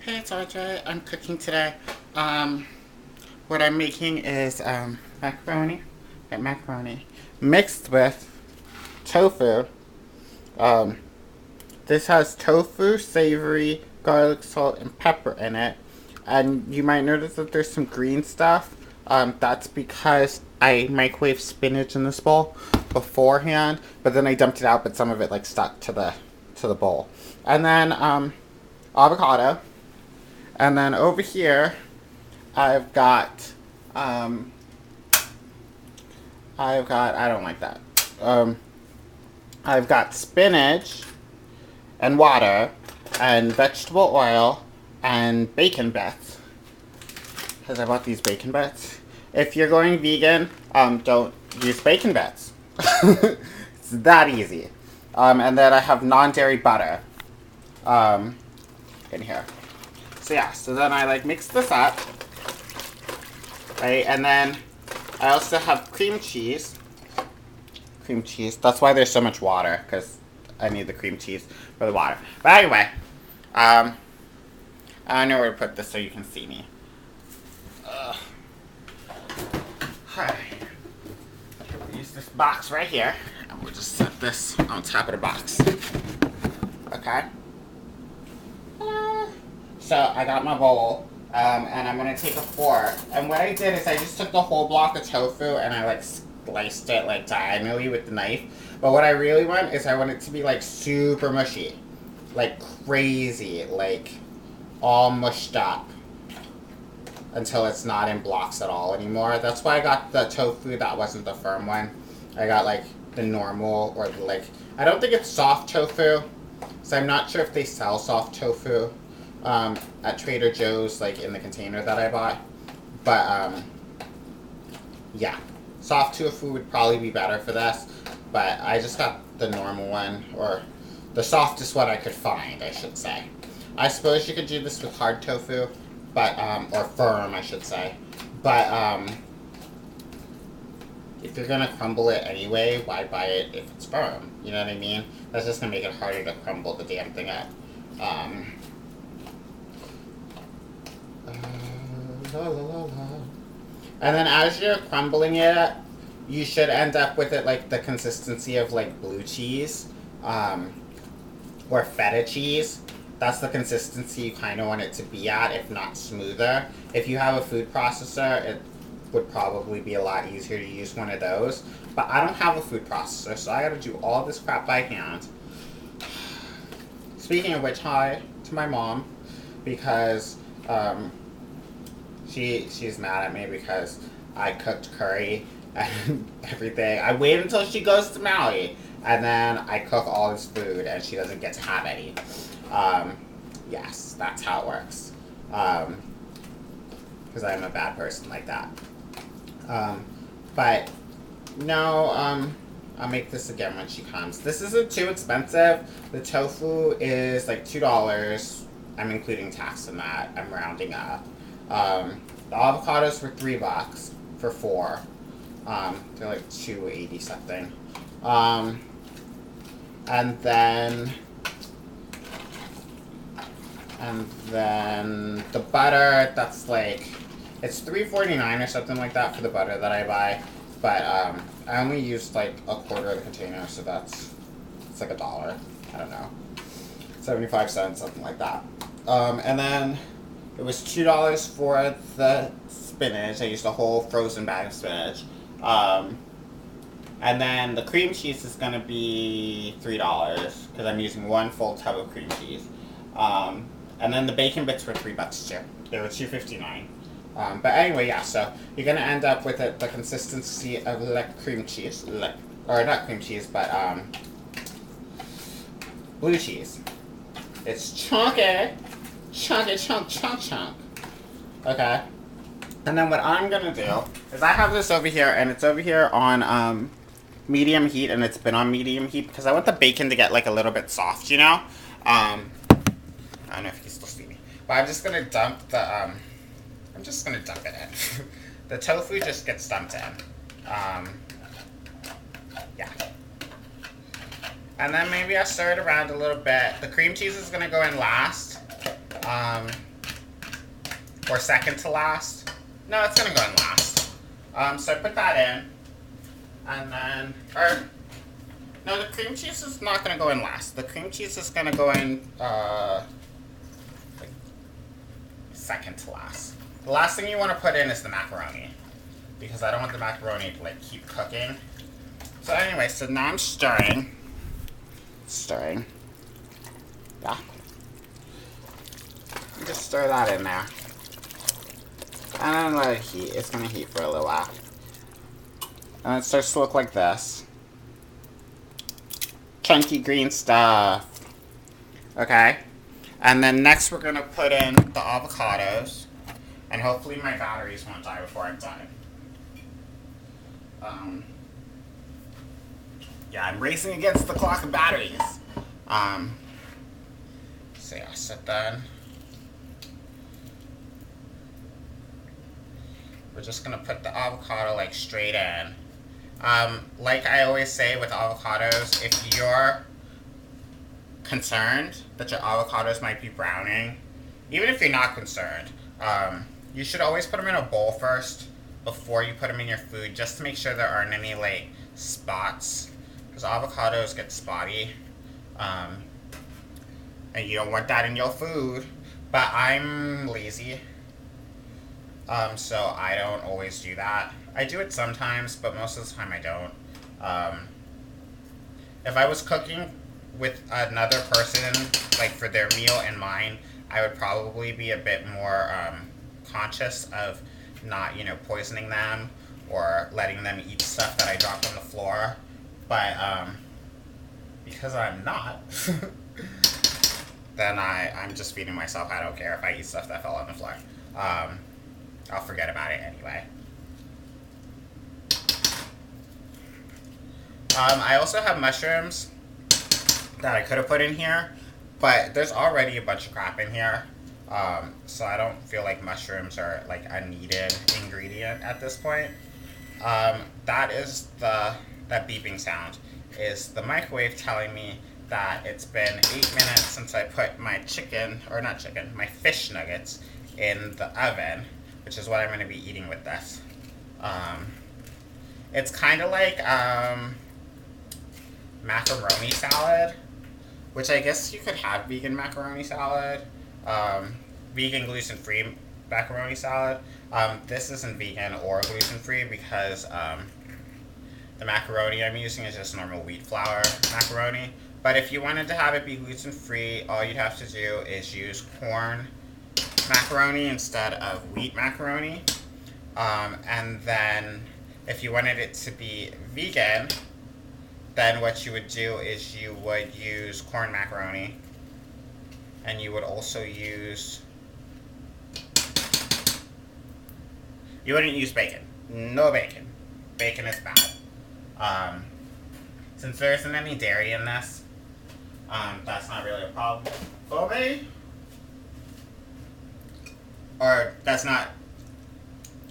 Hey, it's Audrey. I'm cooking today. What I'm making is macaroni. Macaroni mixed with tofu. Um, this has tofu, savory, garlic, salt, and pepper in it. And you might notice that there's some green stuff. That's because I microwaved spinach in this bowl beforehand, but then I dumped it out, but some of it like stuck to the bowl. And then avocado. And then over here, I've got, um, I don't like that. Um, I've got spinach and water and vegetable oil and bacon bits. Because I bought these bacon bits. If you're going vegan, don't use bacon bits. It's that easy. And then I have non-dairy butter, in here. So yeah, so then I like mix this up, right? And then I also have cream cheese. Cream cheese. That's why there's so much water, because I need the cream cheese for the water. But anyway, I don't know where to put this so you can see me. Alright. Use this box right here, and we'll just set this on top of the box. Okay? So I got my bowl, and I'm gonna take a fork. And what I did is I just took the whole block of tofu and I like sliced it like diagonally with the knife. But what I really want is I want it to be like super mushy, like crazy, like all mushed up until it's not in blocks at all anymore. That's why I got the tofu that wasn't the firm one. I got like the normal or like, I don't think it's soft tofu, so I'm not sure if they sell soft tofu at Trader Joe's, like in the container that I bought. But yeah, soft tofu would probably be better for this. But I just got the normal one, or the softest one I could find, I should say. I suppose you could do this with hard tofu, but or firm, I should say. But if you're gonna crumble it anyway, why buy it if it's firm? You know what I mean? That's just gonna make it harder to crumble the damn thing up. And then as you're crumbling it, you should end up with it like the consistency of like blue cheese, or feta cheese. That's the consistency you kind of want it to be at, if not smoother. If you have a food processor, it would probably be a lot easier to use one of those. But I don't have a food processor, so I gotta do all this crap by hand. Speaking of which, hi to my mom, because she's mad at me because I cooked curry and everything. I wait until she goes to Maui, and then I cook all this food, and she doesn't get to have any. Yes, that's how it works. Because I'm a bad person like that. But no, I'll make this again when she comes. This isn't too expensive. The tofu is like $2. I'm including tax in that. I'm rounding up. The avocados were $3 for 4. They're like $2.80 something. And then the butter, that's like, it's $3.49 or something like that for the butter that I buy. But I only used like a quarter of the container, so it's like $1. I don't know, 75 cents, something like that. And then it was $2 for the spinach. I used a whole frozen bag of spinach. And then the cream cheese is gonna be $3 because I'm using one full tub of cream cheese. And then the bacon bits were $3 too. They were $2.59. But anyway, yeah. So you're gonna end up with the consistency of like cream cheese, or not cream cheese, but blue cheese. It's chunky, chunk. Okay. And then what I'm gonna do is I have this over here, and it's over here on medium heat, and it's been on medium heat because I want the bacon to get like a little bit soft, you know. I don't know if you can still see me, but I'm just gonna dump the I'm just gonna dump it in. The tofu just gets dumped in. Yeah. And then maybe I'll stir it around a little bit. The cream cheese is gonna go in last. or second to last. No, it's gonna go in last. So I put that in, and then, no, the cream cheese is not gonna go in last. The cream cheese is gonna go in, like, second to last. The last thing you want to put in is the macaroni, because I don't want the macaroni to like keep cooking. So anyway, so now I'm stirring. Yeah. Just stir that in there. And then let it heat. It's gonna heat for a little while. And it starts to look like this. Chunky green stuff. Okay? And then next we're gonna put in the avocados. And hopefully my batteries won't die before I'm done. Yeah, I'm racing against the clock of batteries. So yeah, set that. We're just gonna put the avocado like straight in. Like I always say with avocados, if you're concerned that your avocados might be browning, even if you're not concerned, you should always put them in a bowl first before you put them in your food, just to make sure there aren't any like spots, because avocados get spotty, and you don't want that in your food. But I'm lazy, so I don't always do that. I do it sometimes, but most of the time I don't. If I was cooking with another person, like for their meal and mine, I would probably be a bit more conscious of not, poisoning them or letting them eat stuff that I dropped on the floor. But because I'm not, then I'm just feeding myself. I don't care if I eat stuff that fell on the floor. I'll forget about it anyway. I also have mushrooms that I could have put in here, but there's already a bunch of crap in here. So I don't feel like mushrooms are like a needed ingredient at this point. That is that beeping sound is the microwave telling me that it's been 8 minutes since I put my my fish nuggets in the oven, which is what I'm going to be eating with this. It's kind of like macaroni salad, which I guess you could have vegan macaroni salad, vegan gluten-free macaroni salad. This isn't vegan or gluten-free because the macaroni I'm using is just normal wheat flour macaroni. But if you wanted to have it be gluten-free, all you'd have to do is use corn macaroni instead of wheat macaroni. And then if you wanted it to be vegan, then what you would do is you would use corn macaroni, and you would also use, you wouldn't use bacon. No bacon. Bacon is bad. Since there isn't any dairy in this, that's not really a problem for me. Or that's not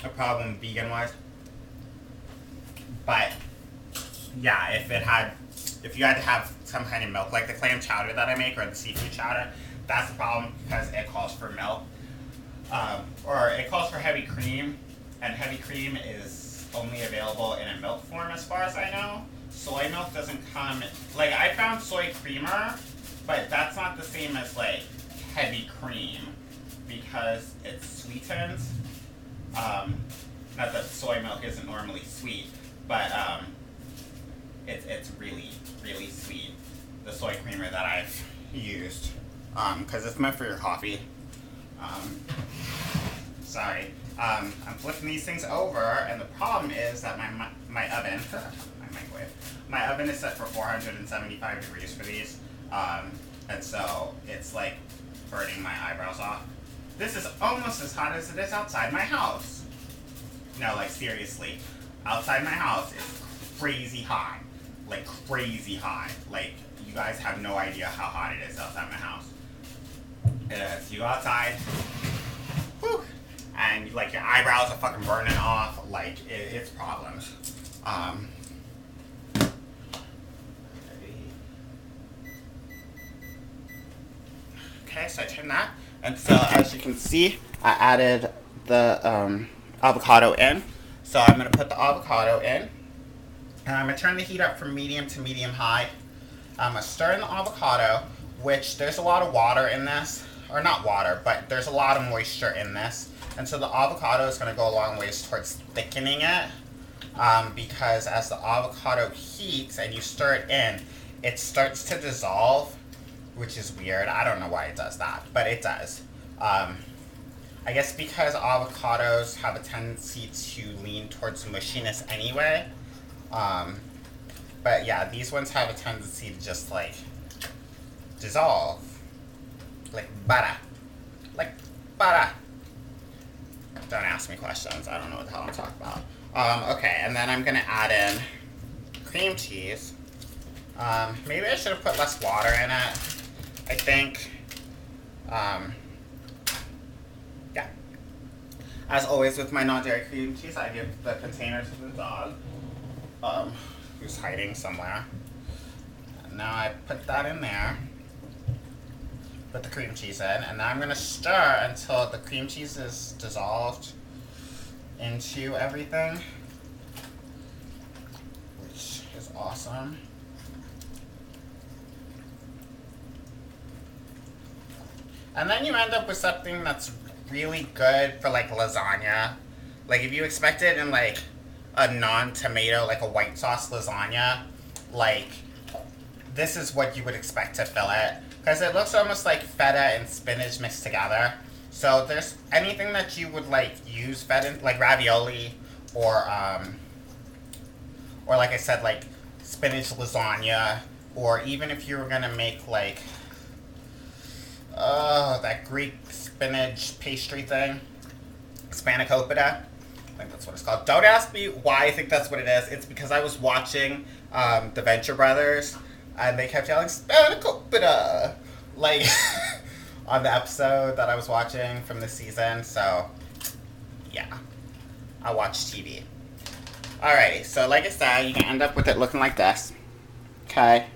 a problem vegan-wise. But yeah, if you had to have some kind of milk, like the clam chowder that I make or the seafood chowder, that's the problem because it calls for milk. Or it calls for heavy cream, and heavy cream is only available in a milk form as far as I know. Soy milk doesn't come, like I found soy creamer, but that's not the same as like heavy cream because it sweetens. Not that soy milk isn't normally sweet, but it's really, really sweet, the soy creamer that I've used, because it's meant for your coffee. Sorry. I'm flipping these things over, and the problem is that my oven, my microwave, my oven is set for 475 degrees for these, and so it's like burning my eyebrows off. This is almost as hot as it is outside my house. No, like seriously, outside my house it's crazy hot, like crazy hot. Like you guys have no idea how hot it is outside my house. It is. You go outside, whew, and like your eyebrows are fucking burning off. Like it's problems. Okay, so I turn that, And so, as you can see, I added the avocado in. So I'm going to put the avocado in. And I'm going to turn the heat up from medium to medium high. I'm going to stir in the avocado, which there's a lot of water in this. Or not water, but there's a lot of moisture in this. And so the avocado is going to go a long ways towards thickening it. Because as the avocado heats and you stir it in, it starts to dissolve, which is weird. I don't know why it does that, but it does. I guess because avocados have a tendency to lean towards mushiness anyway. But yeah, these ones have a tendency to just like dissolve. Like butter. Like butter. Don't ask me questions. I don't know what the hell I'm talking about. Okay, and then I'm going to add in cream cheese. Maybe I should have put less water in it. I think. Yeah. As always with my non-dairy cream cheese, I give the container to the dog, who's hiding somewhere. And now I put that in there. Put the cream cheese in, and now I'm going to stir until the cream cheese is dissolved into everything, which is awesome. And then you end up with something that's really good for like lasagna. Like if you expect it in like a non-tomato, like a white sauce lasagna, like this is what you would expect to fill it. Because it looks almost like feta and spinach mixed together. So there's anything that you would like use feta, like ravioli, or like I said, like spinach lasagna, or even if you were gonna make like that Greek spinach pastry thing, spanakopita. I think that's what it's called. Don't ask me why I think that's what it is. It's because I was watching the Venture Brothers, and they kept yelling spanakopita, like on the episode that I was watching from this season. So yeah, I watch TV. Alrighty, so like I said, you can end up with it looking like this. Okay.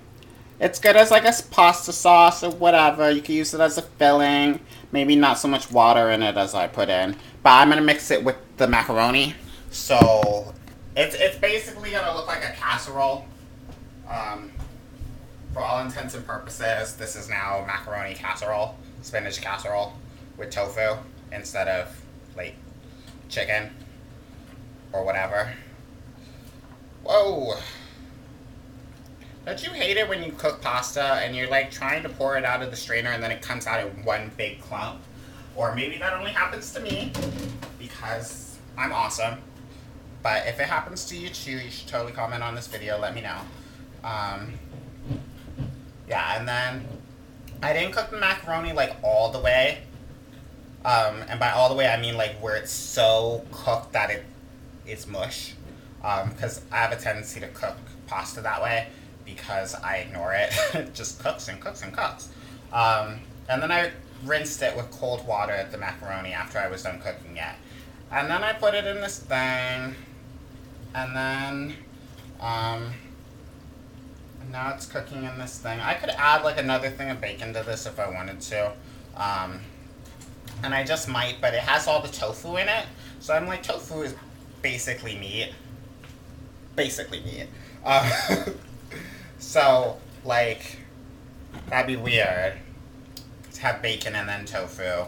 It's good as like a pasta sauce or whatever. You can use it as a filling. Maybe not so much water in it as I put in. But I'm going to mix it with the macaroni. So it's basically going to look like a casserole. For all intents and purposes, this is now macaroni casserole. Spinach casserole with tofu instead of like chicken or whatever. Whoa. Don't you hate it when you cook pasta and you're like trying to pour it out of the strainer and then it comes out in one big clump? Or maybe that only happens to me because I'm awesome. But if it happens to you too, you should totally comment on this video, let me know. Yeah, and then I didn't cook the macaroni like all the way. And by all the way, I mean like where it's so cooked that it is mush. Because I have a tendency to cook pasta that way because I ignore it. It just cooks and cooks and cooks. And then I rinsed it with cold water, the macaroni, after I was done cooking it. And then I put it in this thing. And then, now it's cooking in this thing. I could add like another thing of bacon to this if I wanted to. And I just might, but it has all the tofu in it. So I'm like, tofu is basically meat. Basically meat. So, like, that'd be weird to have bacon and then tofu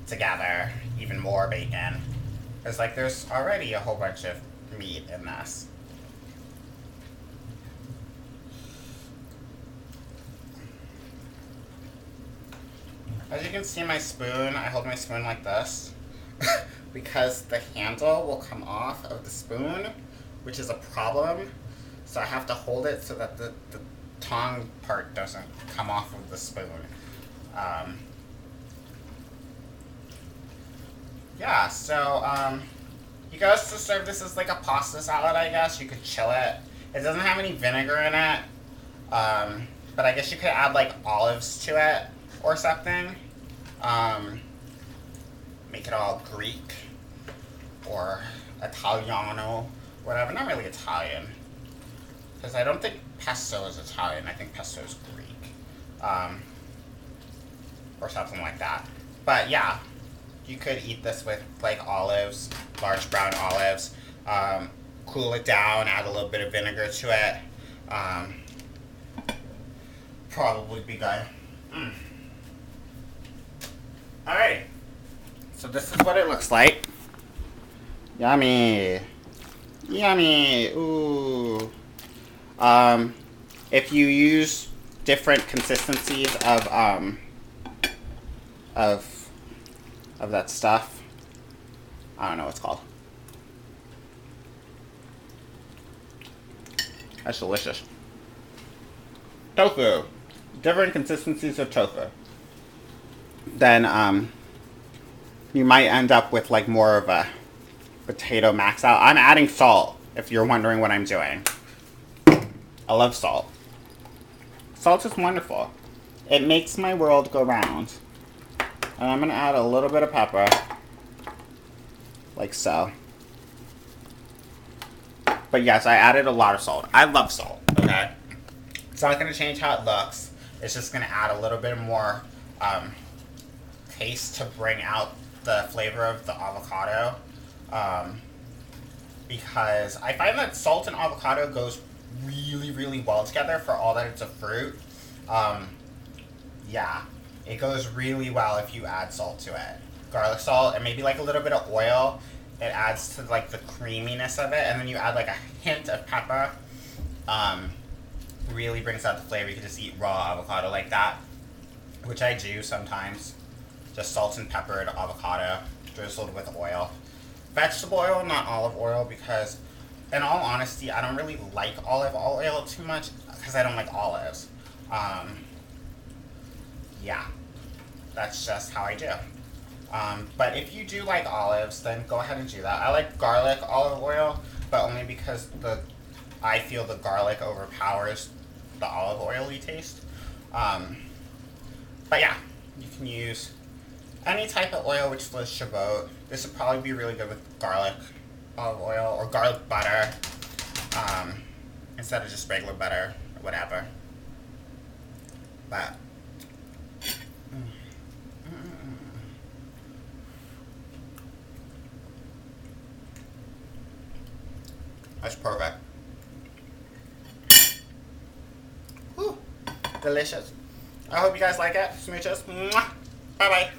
together. Even more bacon. Because, like, there's already a whole bunch of meat in this. As you can see my spoon, I hold my spoon like this. Because the handle will come off of the spoon, which is a problem. So I have to hold it so that the tongue part doesn't come off of the spoon. Yeah, so you guys to serve this as like a pasta salad, I guess. You could chill it. It doesn't have any vinegar in it. But I guess you could add like olives to it or something. Make it all Greek or Italiano, whatever. Not really Italian. Because I don't think pesto is Italian. I think pesto is Greek. Or something like that. But yeah, you could eat this with like olives, large brown olives. Cool it down, add a little bit of vinegar to it. Probably be good. Alright, so this is what it looks like. Yummy. Yummy. Ooh. If you use different consistencies of that stuff, I don't know what it's called. That's delicious. Tofu. Different consistencies of tofu. Then you might end up with like more of a potato max out. I'm adding salt, if you're wondering what I'm doing. I love salt. Salt is wonderful. It makes my world go round. And I'm going to add a little bit of pepper. Like so. But yes, I added a lot of salt. I love salt, okay? It's not going to change how it looks. It's just going to add a little bit more taste to bring out the flavor of the avocado. Because I find that salt and avocado goes really, really well together for all that it's a fruit. Yeah, it goes really well if you add salt to it. Garlic salt and maybe like a little bit of oil. It adds to like the creaminess of it, and then you add like a hint of pepper. Really brings out the flavor. You can just eat raw avocado like that, which I do sometimes. Just salt and pepper and avocado drizzled with oil. Vegetable oil, not olive oil, because in all honesty, I don't really like olive oil too much because I don't like olives. Yeah, that's just how I do. But if you do like olives, then go ahead and do that. I like garlic olive oil, but only because I feel the garlic overpowers the olive oily taste. But yeah, you can use any type of oil which flows your boat. This would probably be really good with garlic olive oil or garlic butter, instead of just regular butter or whatever. But that's perfect. Whew. Delicious. I hope you guys like it. Smooches. Bye bye.